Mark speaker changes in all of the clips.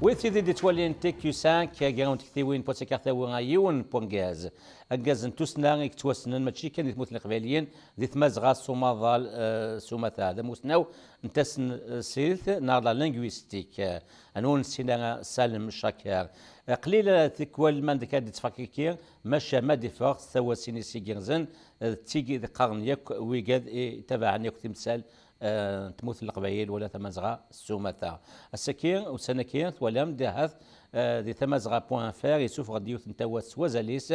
Speaker 1: ويثيدي دي تولين تيكيو 5 كاغاون تكتيوين بوتسكارتا وغايون بونغاز اغاز نتوسنا يكتوسنن ماشي كان يتموت القباليين ذي تمازغا سوماضال سوماتا هذا موسناو نتسن سيلث نار لا لينغويستيك انون سينا سالم شاكر قليله تكوال من ديك تفكيكي ماشا ما دي فورس ثوا سيني سيغرزن تيجي قرن يك ويقاد تبعني تمثال تموت القبائل ولا تمازغا السومتا السكين وسنكين ولم دهث دي تمازغا بوان فار يسوف غادي يتنتوى سوازاليس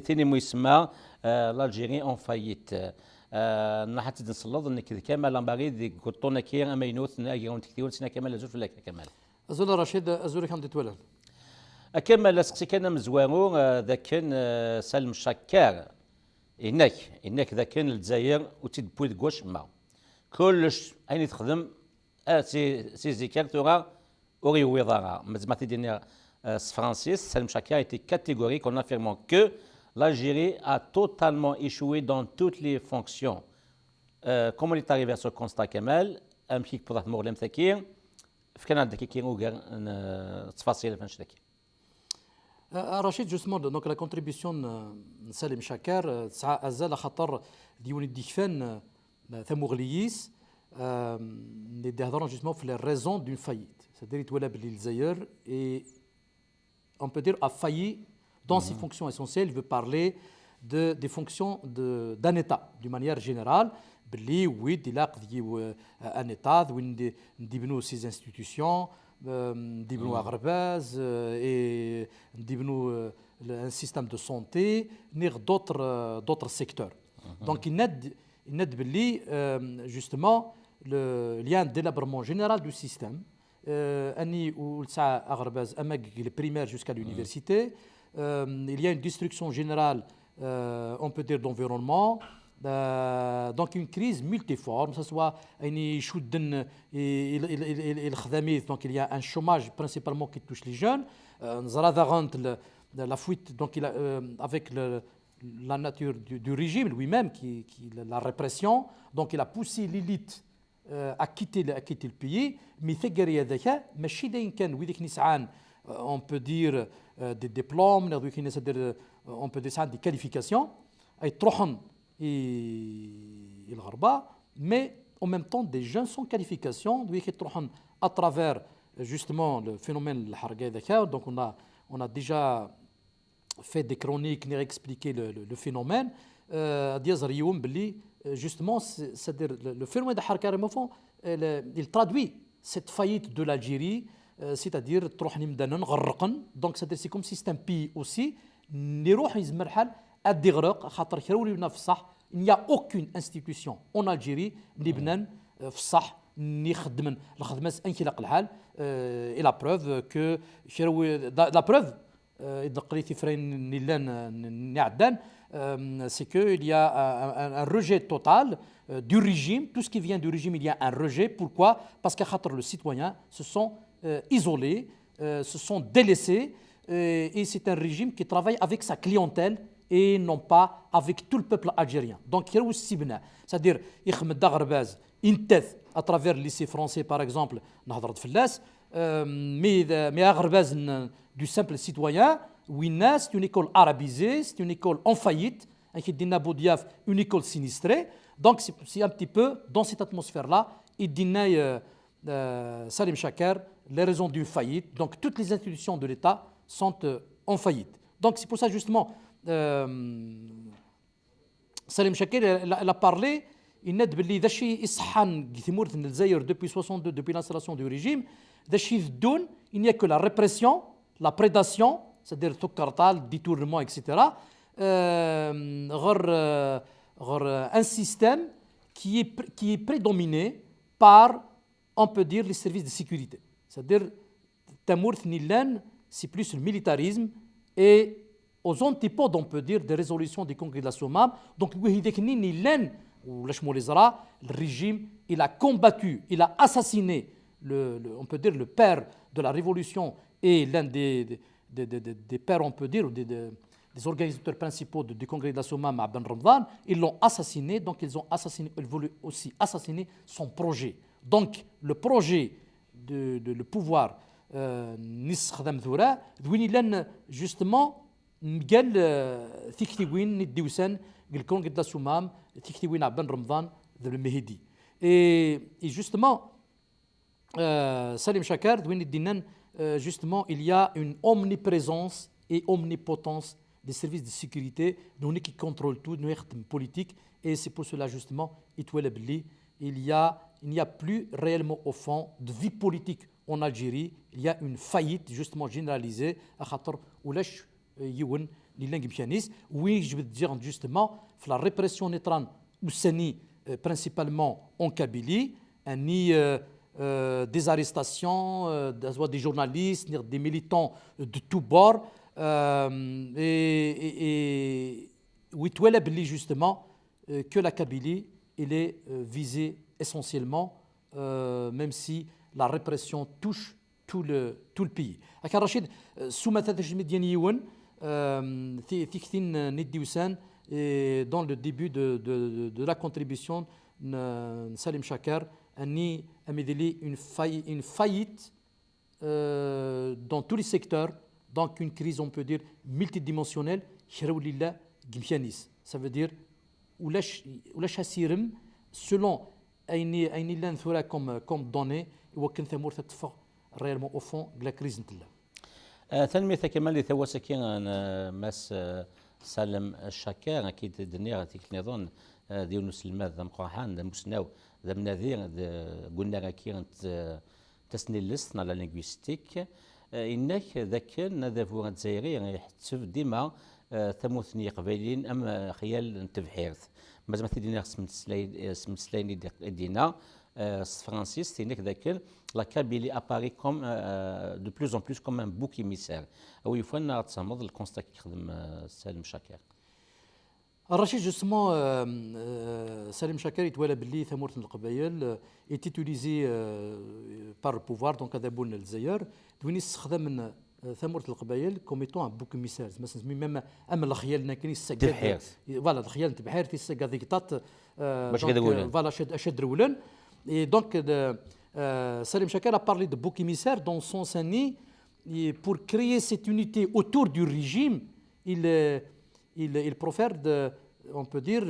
Speaker 1: ثاني مو يسمى لالجيري اون فايت نحت نصلض انك كامل لامباري دي قطونا كي اما ينوث ناجي كثير سنا كمال زوج في كمال
Speaker 2: أزول رشيد أزوري كان تتولى
Speaker 1: أكمل سقسي كان مزوارو ذا كان سالم شكار إنك ذا كان الجزائر وتدبوي قوش ما كلش أين تخدم سي زيكار تورا أوري ويضارا مزما تديني فرانسيس سالم شكار était catégorique en affirmant que l'Algérie a totalement échoué dans toutes les fonctions. Comment il est arrivé à ce constat Kamal أمشيك بضغط مغلم ثكير في كان عندك كي نوغر تفاصيل فنش ذكي
Speaker 2: رشيد جوستمون دونك لا كونتريبيسيون سالم شاكر تسعى ازال خطر ديون الديفان ثمغليس اللي يهضرون جوستمون في لي ريزون دون فايت سادير يتولى باللي الجزائر اي on peut dire a failli dans ses fonctions essentielles. Il veut parler des fonctions d'un État d'une manière générale. باللي ويد يلاقي ان ايطاد وين ندبنوا سي انستيتيوشن ندبنوا غرباز اي ندبنوا ان سيستيم دو سونتي نيغ دوتر سيكتور دونك يند باللي جوستومون لو ليان ديلابرمون جينيرال دو سيستيم اني وسع غرباز اما لي بريمير جوسكا لونيفرسيتي il y a une destruction générale on peut dire d'environnement. Donc une crise multiforme, que ce soit donc il y a un chômage principalement qui touche les jeunes, la fuite donc avec la nature du régime lui-même, la répression, donc il a poussé l'élite à quitter le pays. Mais on peut dire des diplômes, on peut dire des qualifications, et الغربة, mais en même temps des jeunes sans qualification à travers justement le phénomène الحرقة. Donc on a déjà fait des chroniques pour expliquer le phénomène justement c'est-à-dire le phénomène de الحرقة il traduit cette faillite de l'Algérie, c'est-à-dire تروح نمدنا نغرقن. Donc c'est comme si c'est un pays aussi نروح يزمر حال الدغرق خاطر كراولي لنا في الصح. Il n'y a aucune institution en Algérie اللي بنان في الصح اللي يخدمن الخدمات انخلاق الحال. et la preuve que la preuve إذا قريتي فرين نيلان نعدان c'est que il y a un rejet total du régime. Tout ce qui vient du régime, il y a un rejet. Pourquoi? Parce que خاطر le citoyen se sont isolés, se sont délaissés, et c'est un régime qui travaille avec sa clientèle et non pas avec tout le peuple algérien. Donc il y a aussi c'est-à-dire يخمد غرباز ينتث à travers le lycée français par exemple نهضر فلاس mais غرباز du simple citoyen. وين c'est une école arabisée, c'est une école en faillite, une école sinistrée. Donc c'est un petit peu dans cette atmosphère là il dit Salim Chaker les raisons d'une faillite. Donc toutes les institutions de l'État sont en faillite. Donc c'est pour ça justement Salim Chaker a parlé. Il n'a باللي ذا الشيء يصحن ثمورة الجزائر depuis 62, depuis l'installation du régime, ذا الشيء يدون il n'y a que la répression, la prédation, c'est-à-dire ثكرتال, détournement, etc. Un système qui est prédominé par, on peut dire, les services de sécurité. C'est-à-dire تمورث نيلان c'est plus le militarisme et aux antipodes, on peut dire, des résolutions du Congrès de la Sommam. Donc, le régime, il a combattu, il a assassiné, on peut dire, le père de la révolution et l'un des pères, on peut dire, des organisateurs principaux du Congrès de la Sommam, Ben Ramdan. Ils l'ont assassiné, donc ils voulaient aussi assassiner son projet. Donc, le projet, le pouvoir نستخدم ثورة دوين لان جوستمون قال ثيكتيوين نديوسان قال كون قد سمام ثيكتيوين عبان رمضان ذو المهدي et justement Salim Chakar دوين الدينان justement il y a une omniprésence et omnipotence des services de sécurité nous qui contrôlent tout nous sommes politique et c'est pour cela justement il n'y a plus réellement au fond de vie politique en Algérie il y a une faillite justement généralisée à خاطر ولاش يون اللي لانك بيانيس oui je veux dire justement la répression نطران وسني principalement en Kabylie ni des arrestations des journalistes des militants de tous bords et ويتولى justement que la Kabylie elle est visée essentiellement même si la répression touche tout le pays. Aka Rachid sous مديانيون في كثين نديوسان dans le début de la contribution Salim Chakar أني أمدلي une faillite dans tous les secteurs donc une crise on peut dire multidimensionnelle شراو لله جمشانيس ça veut dire ولاش هسيرم selon أين لان ثورة comme données وكن ثمور تتفق réellement au fond de la crise نتلا.
Speaker 1: تنمية كمال ثواسكين ماس سالم الشكار أكيد دنيا تيك نظن ديال نسلمات ذا مقاحان ذا مسناو ذا مناذير قلنا راكي تسني اللسن على لينغويستيك إنك ذاك نذا فوغ الجزائري يحتسب ديما ثموثني قبيلين أم خيال نتبحيرث مازال تدينا سمت سلايني دينا فرانسيس تينك ذاك لا كابيلي اباري كوم دو بلوز اون بلوس كوم ان بوك ايميسير او يفنا تصمد الكونستا كي يخدم سالم شاكر
Speaker 2: الرشيد جوستمون سالم شاكر يتولى باللي ثمورة القبائل ايتي توليزي بار بوفوار دونك هذا بولنا الجزائر دويني استخدم من ثمورة القبائل كوميتون ان بوك ايميسير مثلا ميم اما الخيال كاين السكاد فوالا الخيال تبحير في السكاد ديكتات
Speaker 1: باش كذا قولن
Speaker 2: فوالا اشد رولن et donc Salim Chakar a parlé de bouc émissaire dans son sens pour créer cette unité autour du régime il profère on peut dire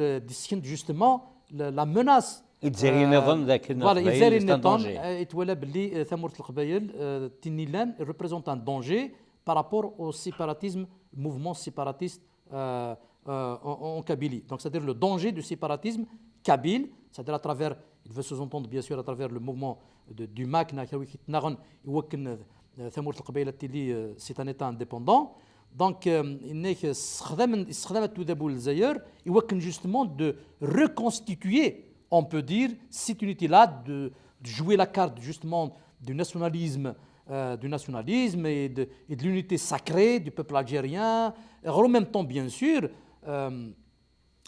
Speaker 2: justement la menace
Speaker 1: يتزاري النظام ذاك
Speaker 2: voilà يتزاري النظام يتولى باللي ثمورة القبائل تنيلان représente un danger par rapport au séparatisme mouvement séparatiste en Kabylie donc c'est-à-dire le danger du séparatisme kabyle c'est-à-dire à travers il veut sous-entendre bien sûr à travers le mouvement du MAC c'est un État indépendant donc il استخدمت تذبول الجزائر يمكن justement de reconstituer on peut dire cette unité-là de jouer la carte justement du nationalisme et de l'unité sacrée du peuple algérien et en même temps bien sûr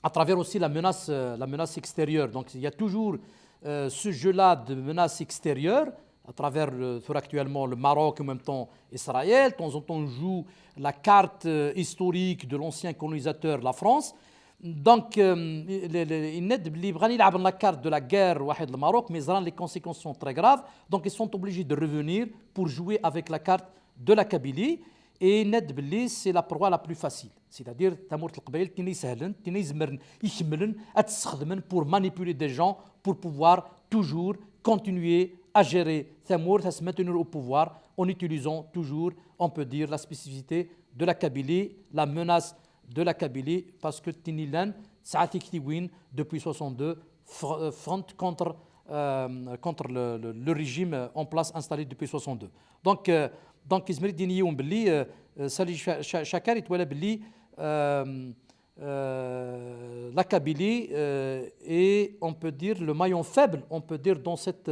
Speaker 2: à travers aussi la menace extérieure donc il y a toujours ce jeu-là de menaces extérieures à travers actuellement le Maroc et en même temps Israël. De temps en temps, on joue la carte historique de l'ancien colonisateur, la France. Donc, il n'aide la carte de la guerre le Maroc, mais les conséquences sont très graves. Donc, ils sont obligés de revenir pour jouer avec la carte de la Kabylie. Et c'est la proie la plus facile. C'est-à-dire, pour manipuler des gens, pour pouvoir toujours continuer à gérer Thamour, à se maintenir au pouvoir en utilisant toujours, on peut dire, la spécificité de la Kabylie, la menace de la Kabylie, parce que Tinilan, depuis 62, front contre le régime en place installé depuis 62. Donc, Ismaël Dini Oumbeli, Salih Chakar, la Kabylie est, on peut dire, le maillon faible, on peut dire, dans cette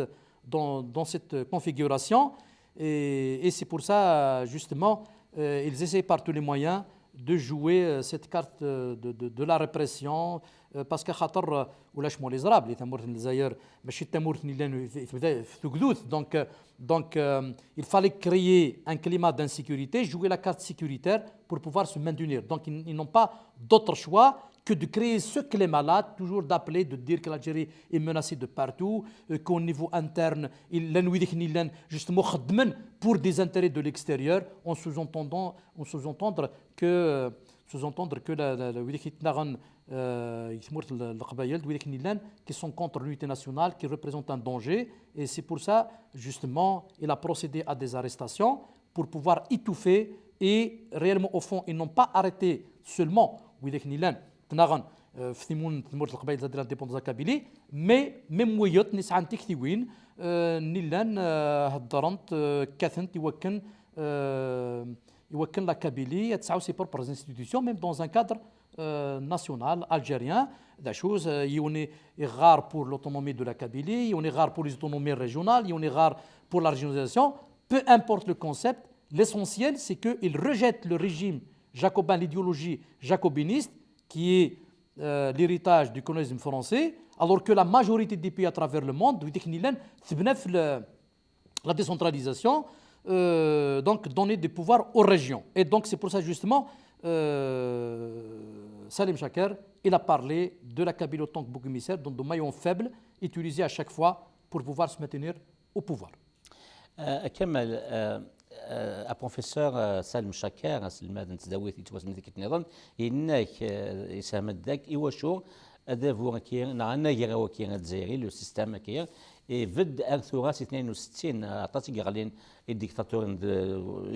Speaker 2: configuration. Et c'est pour ça, justement, ils essaient par tous les moyens de jouer cette carte de la répression parce que خاطر ولاش مول يزراب اللي تمورت الجزائر ماشي تمورت donc il fallait créer un climat d'insécurité, jouer la carte sécuritaire pour pouvoir se maintenir. Donc ils n'ont pas d'autre choix que de créer ce climat-là, toujours d'appeler, de dire que l'Algérie est menacée de partout, qu'au niveau interne, justement pour des intérêts de l'extérieur, en sous-entendant que qui sont contre l'unité nationale, qui représentent un danger. Et c'est pour ça, justement, il a procédé à des arrestations pour pouvoir étouffer. Et réellement, au fond, ils n'ont pas arrêté seulement في ثمور القبائل ديال الانديبوندونس كابيلي مي ميم ويوت نسعان تكتيوين نيلان هضرنت كاثنت يوكن لا كابيلي تسعو سي بروبر انستيتيوشن ميم دون ان كادر national algérien, des choses, on est rare pour l'autonomie de la Kabylie, on est rare pour les autonomies régionales, on est rare pour la régionalisation, peu importe le concept, l'essentiel c'est qu'il rejette le régime jacobin, l'idéologie jacobiniste qui est l'héritage du colonialisme français, alors que la majorité des pays à travers le monde, la décentralisation, donc donner des pouvoirs aux régions. Et donc c'est pour ça justement, Salim Chaker, il a parlé de la Kabylie en tant que bouc émissaire, donc de maillon faible utilisé à chaque fois pour pouvoir se maintenir au pouvoir.
Speaker 1: البروفيسور سالم شاكر سلمان تزاويت يتواصل ذيك النظام إنك يساهم ذاك إيواشو هذا هو كاين نعنا يغاو كاين الجزائري لو سيستم كاين فد ارثوراس 62 عطاتي قالين الديكتاتور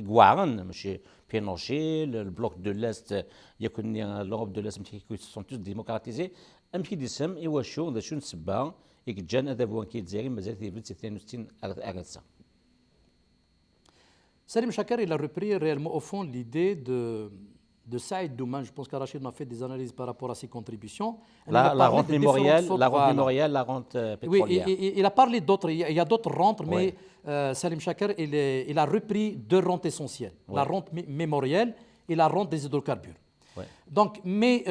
Speaker 1: غوارن ماشي بينوشي البلوك دو لاست يكون لوروب دو لاست ماشي سون توس ديموكراتيزي امشي ديسم إيواشو ذا شنو السبه يكجان هذا هو كاين الجزائري مازال في 62 ارثا.
Speaker 2: Salim Chaker, il a repris réellement au fond l'idée de Saïd Douman. Je pense qu'Arachid a fait des analyses par rapport à ses contributions.
Speaker 1: La rente mémorielle, la rente pétrolière.
Speaker 2: Oui, il a parlé d'autres, il y a d'autres rentes, mais Salim Chaker, il a repris deux rentes essentielles, la rente mémorielle et la rente des hydrocarbures. Donc, mais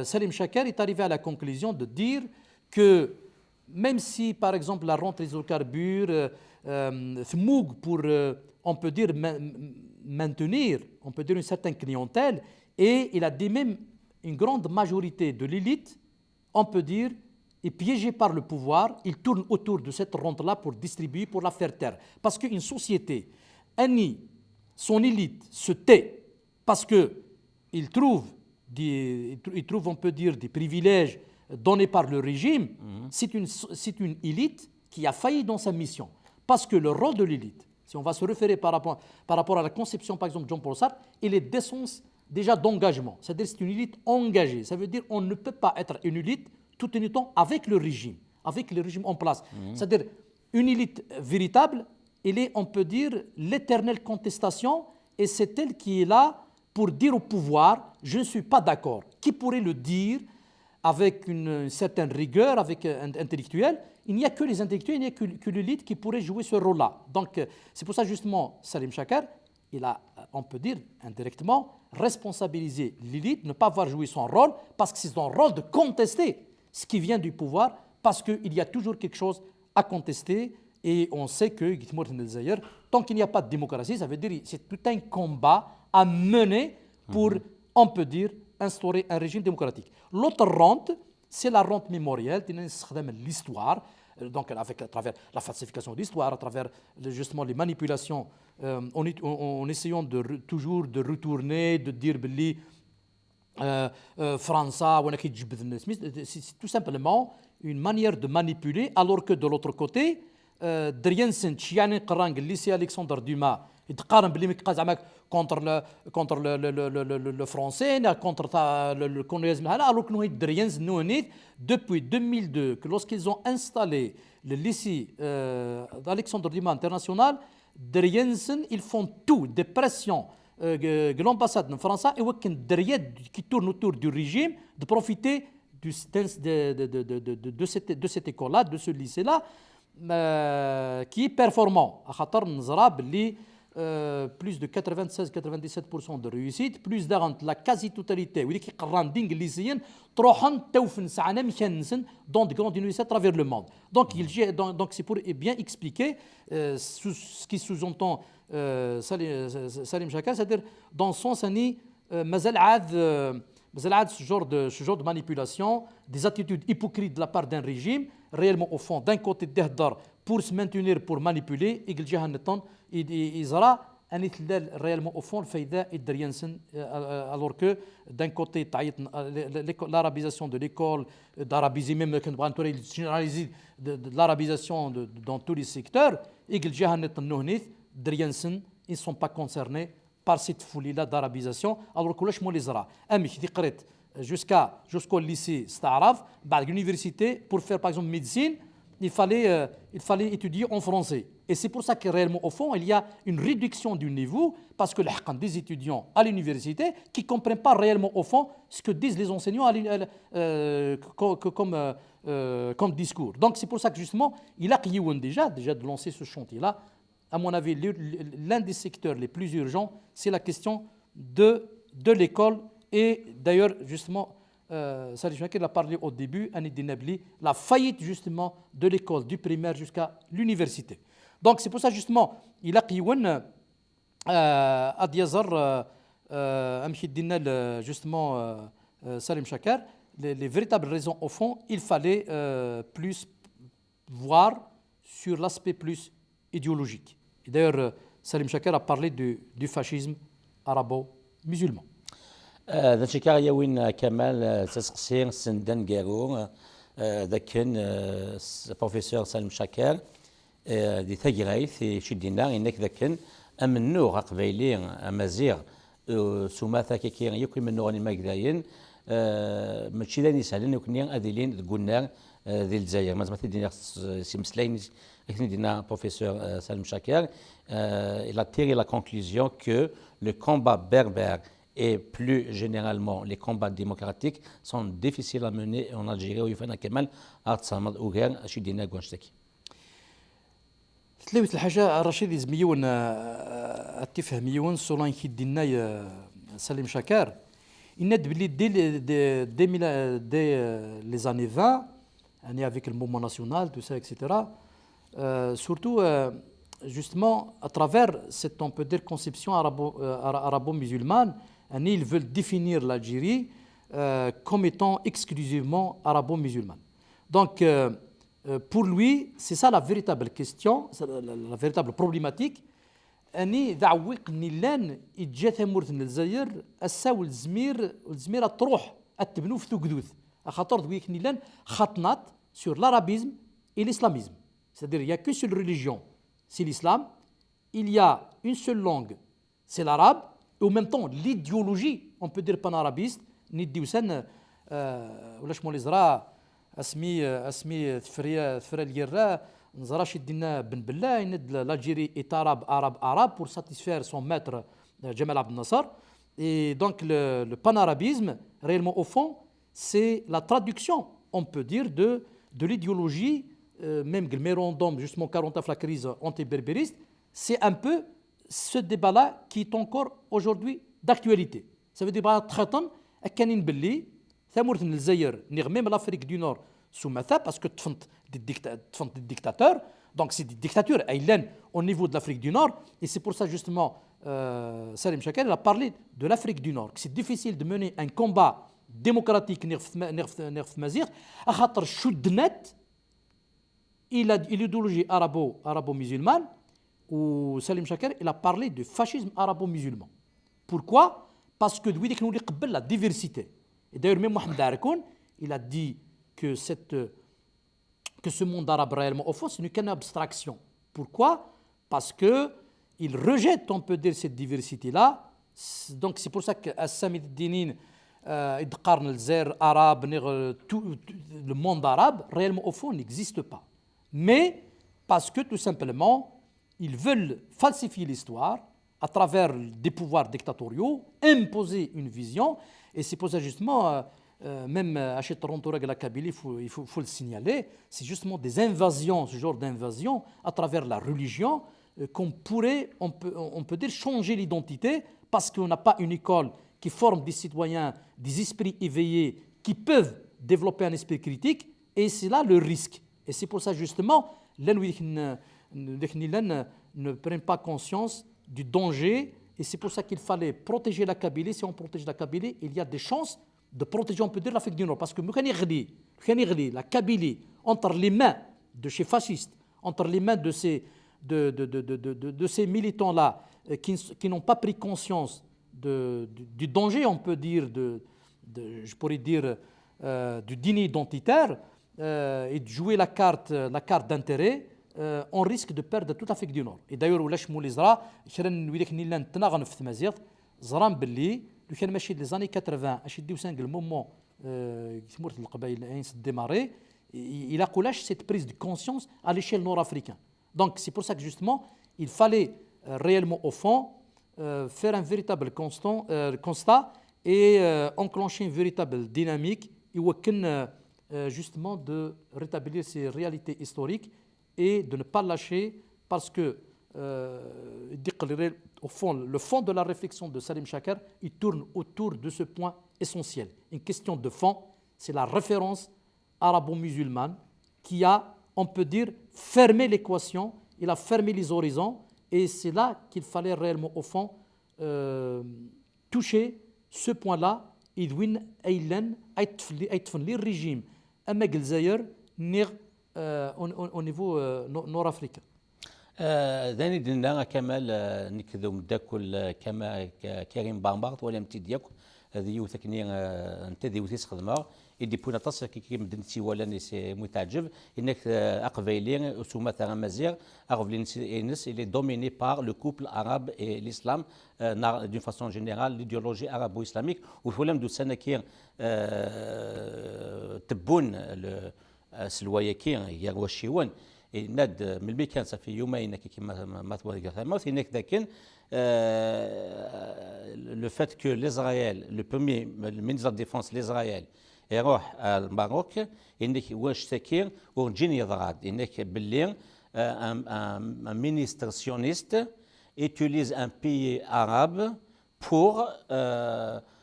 Speaker 2: Salim Chaker est arrivé à la conclusion de dire que même si, par exemple, la rente des hydrocarbures, pour on peut dire maintenir, on peut dire une certaine clientèle, et il a dit même une grande majorité de l'élite, on peut dire, est piégée par le pouvoir, il tourne autour de cette rente-là pour distribuer, pour la faire taire. Parce qu'une société, son élite se tait parce qu'il trouve, on peut dire, des privilèges donnés par le régime, c'est une élite qui a failli dans sa mission. Parce que le rôle de l'élite, si on va se référer par rapport à la conception, par exemple, de Jean-Paul Sartre, il est d'essence déjà d'engagement. C'est-à-dire c'est une élite engagée. Ça veut dire qu'on ne peut pas être une élite tout en étant avec le régime en place. C'est-à-dire une élite véritable, elle est, on peut dire, l'éternelle contestation, et c'est elle qui est là pour dire au pouvoir, je ne suis pas d'accord. Qui pourrait le dire avec une certaine rigueur, avec intellectuel? Il n'y a que les intellectuels, il n'y a que l'élite qui pourrait jouer ce rôle-là. Donc, c'est pour ça, justement, Salim Chaker, il a, on peut dire, indirectement, responsabilisé l'élite, ne pas avoir joué son rôle, parce que c'est son rôle de contester ce qui vient du pouvoir, parce qu'il y a toujours quelque chose à contester, et on sait que, tant qu'il n'y a pas de démocratie, ça veut dire que c'est tout un combat à mener pour, on peut dire, instaurer un régime démocratique. L'autre rente, c'est la rente mémorielle, l'histoire, donc à travers la falsification de l'histoire, à travers justement les manipulations, en essayant toujours de retourner, de dire France, c'est tout simplement une manière de manipuler, alors que de l'autre côté, le lycée Alexandre Dumas, contre le français, contre le colonialisme, alors que nous, depuis 2002, que lorsqu'ils ont installé le lycée d'Alexandre Dumas International, ils font tout, des pressions de l'ambassade de France qui tourne autour du régime, de profiter de cette école-là, de ce lycée-là, qui est performant. Plus de 96-97% de réussite, plus de la quasi-totalité, dans de grandes universités à travers le monde. Donc c'est pour bien expliquer ce qui sous-entend Salim Chaker, c'est-à-dire dans son sens, ce genre de manipulation, des attitudes hypocrites de la part d'un régime, réellement au fond, d'un côté pour se maintenir, pour manipuler, et il sera réellement au fond alors que d'un côté l'arabisation de l'école, d'arabiser même généraliser de l'arabisation dans tous les secteurs, et ils ne sont pas concernés par cette folie-là d'arabisation, alors que jusqu'au lycée Staraf, l'université, pour faire par exemple médecine, il fallait étudier en français. Et c'est pour ça que réellement, au fond, il y a une réduction du niveau, parce que des étudiants à l'université qui ne comprennent pas réellement, au fond, ce que disent les enseignants comme discours. Donc c'est pour ça que justement, il a déjà de lancer ce chantier-là. À mon avis, l'un des secteurs les plus urgents, c'est la question de l'école. Et d'ailleurs, justement, Salim Chaker a parlé au début, la faillite justement de l'école, du primaire jusqu'à l'université. Donc c'est pour ça justement, il a à Diazar, justement, Salim Chaker, les véritables raisons au fond, il fallait plus voir sur l'aspect plus idéologique. Et d'ailleurs, Salim Chaker a parlé du fascisme arabo-musulman.
Speaker 1: ذا شكاغ يوين كمال تسقسي سندان قارو ذاك بروفيسور سالم شاكر دي ثقرايث شدينا انك ذاك امنوغ قبايلي امازيغ سوماثا كي يكون منو غني ماكداين ماشي لاني سهلين يكون اذيلين قلنا ذي الجزائر مازال دينا سي مسلاين دينا بروفيسور سالم شاكر il a tiré la conclusion que le combat berbère et plus généralement les combats démocratiques sont difficiles à mener en Algérie ويفنا كمان أتصامد وغير أشي دينا قونشتكي.
Speaker 2: تلوث الحاجة رشيد زميون التفهميون سولان كي دينا سليم شاكر إند بلي dès les années 20 يعني avec le mouvement national tout ça etc. Surtout justement à travers cette on peut dire conception arabo-musulmane. Ils veulent définir l'Algérie comme étant exclusivement arabo-musulmane. Donc, pour lui, c'est ça la véritable question, la véritable problématique. أني ذعوق نيلان إجاث مورث الجزائر الساول الزمير تروح التبنو في ثقدوث خاطر ذويك نيلان خطنات sur l'arabisme et l'islamisme. C'est-à-dire il n'y a qu'une seule religion, c'est l'islam. Il y a une seule langue, c'est l'arabe. Et en même temps, l'idéologie, on peut dire panarabiste, نديوسن ولاش مولي زرا اسمي ثفريا اليرا نزرا شدينا بن بلا يند l'Algérie est arabe pour satisfaire son maître Jamal Abdel Nasser. Et donc le panarabisme, réellement au fond, c'est la traduction, on peut dire, de l'idéologie, même le mérondom, justement 40 ans la crise anti-berbériste, c'est un peu ce débat-là qui est encore aujourd'hui d'actualité. Ça veut dire que كانين باللي ثمورث الجزائر même l'Afrique du Nord sous Matha parce que تفنت des dictateurs, donc c'est des dictatures au niveau de l'Afrique du Nord. Et c'est pour ça justement Salim Chaker a parlé de l'Afrique du Nord, que c'est difficile de mener un combat démocratique نرف مزيغ خاطر شدنت الى l'idéologie arabo-musulmane. Ou Salim Chaker, il a parlé de fascisme arabo-musulman. Pourquoi? Parce que lui, il a la diversité. Et d'ailleurs, même Mohamed Harkoun, il a dit que ce monde arabe réellement, au fond, ce n'est qu'une abstraction. Pourquoi? Parce qu'il rejette, on peut dire, cette diversité-là. Donc c'est pour ça qu'Assam Dinin, il décarne le zer arabe, le monde arabe, réellement, au fond, n'existe pas. Mais parce que tout simplement, ils veulent falsifier l'histoire à travers des pouvoirs dictatoriaux, imposer une vision. Et c'est pour ça justement, même à la Kabylie, il faut le signaler, c'est justement des invasions, ce genre d'invasion à travers la religion, on peut dire changer l'identité parce qu'on n'a pas une école qui forme des citoyens, des esprits éveillés qui peuvent développer un esprit critique. Et c'est là le risque. Et c'est pour ça justement, ne prennent pas conscience du danger, et c'est pour ça qu'il fallait protéger la Kabylie. Si on protège la Kabylie, il y a des chances de protéger, on peut dire, l'Afrique du Nord. Parce que la Kabylie, entre les mains de ces fascistes, entre les mains de ces militants-là qui n'ont pas pris conscience du danger, on peut dire, je pourrais dire, du dîner identitaire et de jouer la carte d'intérêt, on risque de perdre toute l'Afrique du Nord. Et d'ailleurs, ولاش مولي زرا كرا ويلك نيلا نتناغن في تمازيغ زران باللي لو كان ماشي لي زاني 80 اش يديو سانك المومون ثمورت القبائل اين ديماري il a coulage cette prise de conscience à l'échelle nord-africaine. Donc c'est pour ça que justement il fallait réellement au fond faire un véritable constat et enclencher une véritable dynamique et justement de rétablir ces réalités historiques et de ne pas lâcher parce que au fond, le fond de la réflexion de Salim Chaker, il tourne autour de ce point essentiel. Une question de fond, c'est la référence arabo-musulmane qui a, on peut dire, fermé l'équation, il a fermé les horizons et c'est là qu'il fallait réellement, au fond, toucher ce point-là. إذ أيلن أيتفن للرجيم أما الجزائر نير au niveau nord-africain.
Speaker 1: ذاني دنا كمال نكذو مداكل كما كريم بامبارت ولا متي هذه يوثكني انت ذي وثيس خدمه يدي بونا تص كي مدنتي ولا نسي متعجب انك اقبيلين سوما تاع مزيغ اغفلين نس il est dominé par le couple arabe et l'islam d'une façon générale l'idéologie arabo-islamique وفولم دو سنكير تبون سلوايكين يا وشيون ناد من البي كان في يومين كما تقول ثماث هناك ذاكن le fait que l'Israël le premier le ministre de la défense l'Israël يروح الماروك انك واش ساكير ورجيني يضراد انك باللي un ministre sioniste utilise un pays arabe pour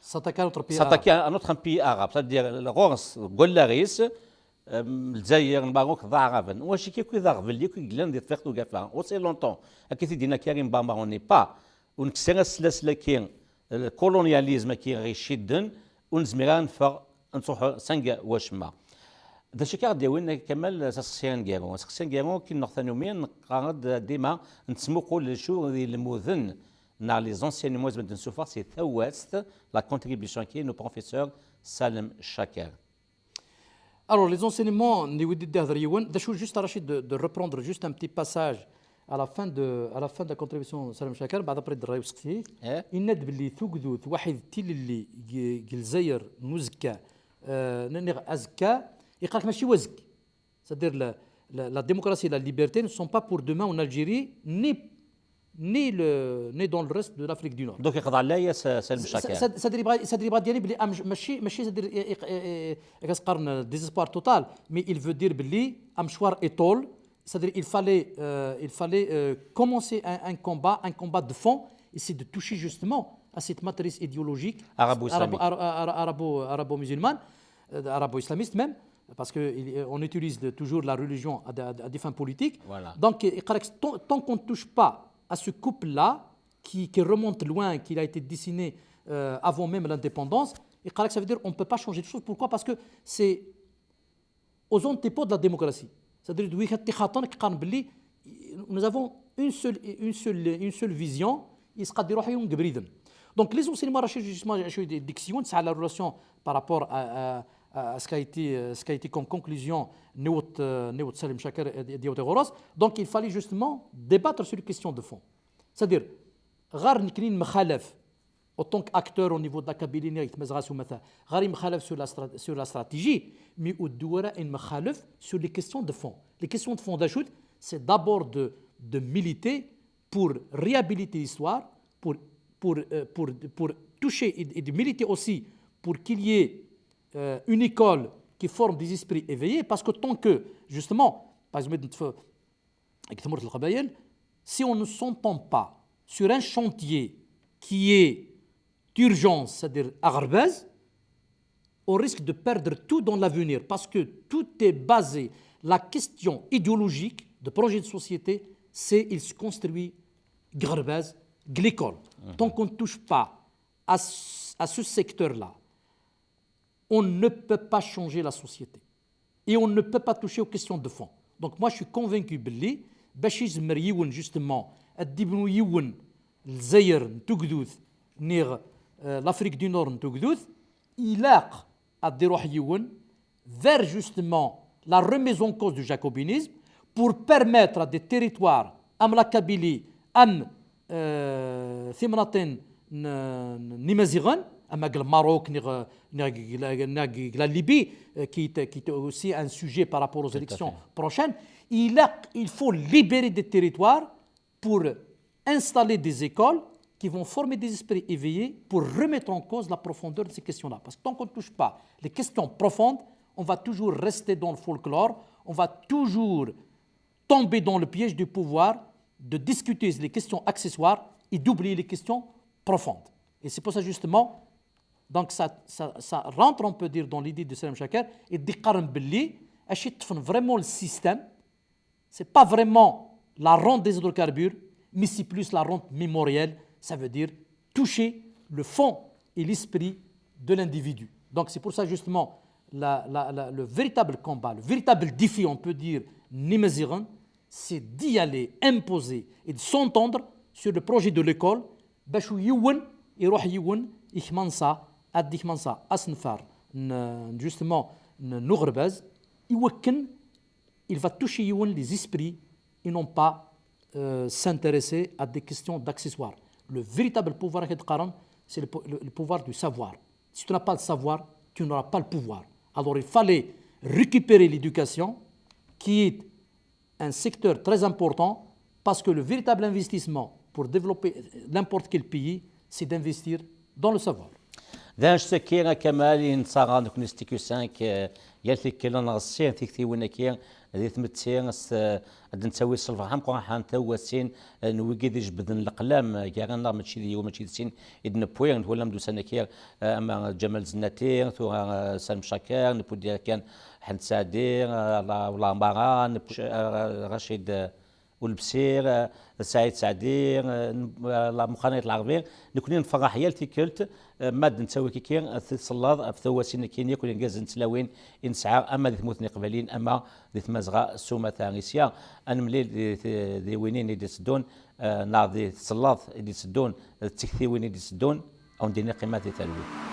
Speaker 1: s'attaquer à un autre pays arabe c'est-à-dire الغرس غولاريس الجزائر الماروك ضعرفا واش كيكو ضعف اللي كيقلن دي تفيختو كافا اوسي لونطون اكيد دينا كريم بامبا اوني با ونكسر السلاسل كي الكولونياليزم كي غيشدن ونزميران فر نصوح سانغا واشما دا شي كار ديوين كمال ساسيان كيرو كي نقطن يومين قارد ديما نتسموقوا لشو المذن نا لي زونسيان موز بن سوفار سي ثواست لا كونتريبيسيون كي نو بروفيسور سالم شاكر.
Speaker 2: Alors, les enseignements, juste Rachid de reprendre juste un petit passage à la fin de la contribution de Salim Chaker, بعد après الدراي وسقتي إند باللي ثوقذوث واحد تيل اللي الجزائر نزكى ننغ أزكى يقالك ماشي وزك. C'est-à-dire la démocratie et la liberté ne sont pas pour demain en Algérie ni dans le reste de l'Afrique du Nord.
Speaker 1: Donc يقضى عليا سالم شاكر.
Speaker 2: C'est-à-dire يبغى ديالي بلي ماشي c'est-à-dire كتقارن désespoir total, mais il veut dire بلي مشوار étole, c'est-à-dire il fallait commencer un combat de fond, et c'est de toucher justement à cette matrice idéologique arabo-musulmane, arabo-islamiste même, parce qu'on utilise toujours la religion à des fins politiques.
Speaker 1: Voilà.
Speaker 2: Donc tant qu'on ne touche pas à ce couple-là, qui remonte loin, qui a été dessiné avant même l'indépendance, ça veut dire qu'on ne peut pas changer de choses. Pourquoi? Parce que c'est aux antipodes de la démocratie. C'est-à-dire nous avons une seule vision. Donc les enseignements justement c'est la relation par rapport à ce qui a été comme conclusion Néot Salim Chaker et Diot Goros. Donc il fallait justement débattre sur les questions de fond. C'est-à-dire, غار نكرين مخالف en tant qu'acteur au niveau de la Kabylie, غار مخالف sur la stratégie, mais au douara une مخالف sur les questions de fond. Les questions de fond d'ajout, c'est d'abord de militer pour réhabiliter l'histoire, pour toucher et de militer aussi pour qu'il y ait une école qui forme des esprits éveillés, parce que tant que, justement, par exemple, si on ne s'entend pas sur un chantier qui est d'urgence, c'est-à-dire Arbaz, on risque de perdre tout dans l'avenir, parce que tout est basé, la question idéologique de projet de société, c'est il se construit Garbaz, l'école. Tant qu'on ne touche pas à ce secteur-là, on ne peut pas changer la société. Et on ne peut pas toucher aux questions de fond. Donc moi je suis convaincu باللي باش يزمر يون justement الدبنو يون الجزائر نتوكدوث نيغ l'Afrique du Nord نتوكدوث يلاق أدي روح يون vers justement la remise en cause du jacobinisme pour permettre à des territoires أم لا كابيلي أم ثمنتين نمازيغان أما الماروك la Libye qui est aussi un sujet par rapport aux élections prochaines. Il faut libérer des territoires pour installer des écoles qui vont former des esprits éveillés pour remettre en cause la profondeur de ces questions-là. Parce que tant qu'on ne touche pas les questions profondes, on va toujours rester dans le folklore, on va toujours tomber dans le piège du pouvoir de discuter les questions accessoires et d'oublier les questions profondes. Et c'est pour ça justement, donc ça rentre, on peut dire, dans l'idée de Salem Chaker et d'Iqaram Belli, vraiment le système, c'est pas vraiment la rente des hydrocarbures, mais c'est plus la rente mémorielle, ça veut dire toucher le fond et l'esprit de l'individu. Donc c'est pour ça justement le véritable combat, le véritable défi, on peut dire, Nimaziran, c'est d'y aller imposer et de s'entendre sur le projet de l'école, bachou youn, يروح يون يخمنصا ادي يخمنصا اسنفار justement نغرباز يوكن il va toucher يون les esprits et non pas s'intéresser à des questions d'accessoires. Le véritable pouvoir c'est le pouvoir du savoir. Si tu n'as pas le savoir, tu n'auras pas le pouvoir. Alors il fallait récupérer l'éducation qui est un secteur très important parce que le véritable investissement pour développer n'importe quel pays c'est d'investir dans le savoir.
Speaker 1: دانش سكينا كمال نصاغا نكون ستيكو 5 يالتي كيلا نغسين تيكتي ونكيا هذه تمتين عاد نسوي الصلفه حمقوا حان تو سين نويكي دي جبدن القلام كاغنا ماشي ديو ماشي سين ادن بوين ولا مدو سنكير اما جمال زناتير تو سالم شاكر نبودي كان حمد سادير ولا مباران رشيد والبسير سعيد سعدير المخانيط العربية نكون نفرح يالتي كلت ماد نسوي كيكين تصلاد في ثواسين كين يكون ينجاز نتلاوين إنسعى أما ذي ثموثني قبلين أما ذي ثمزغة سومة ثانيسيا أنا مليل ذي وينين يدي سدون نار ذي تصلاد يدي سدون تكثي وين يدي سدون أو نديني قيمات ثانوي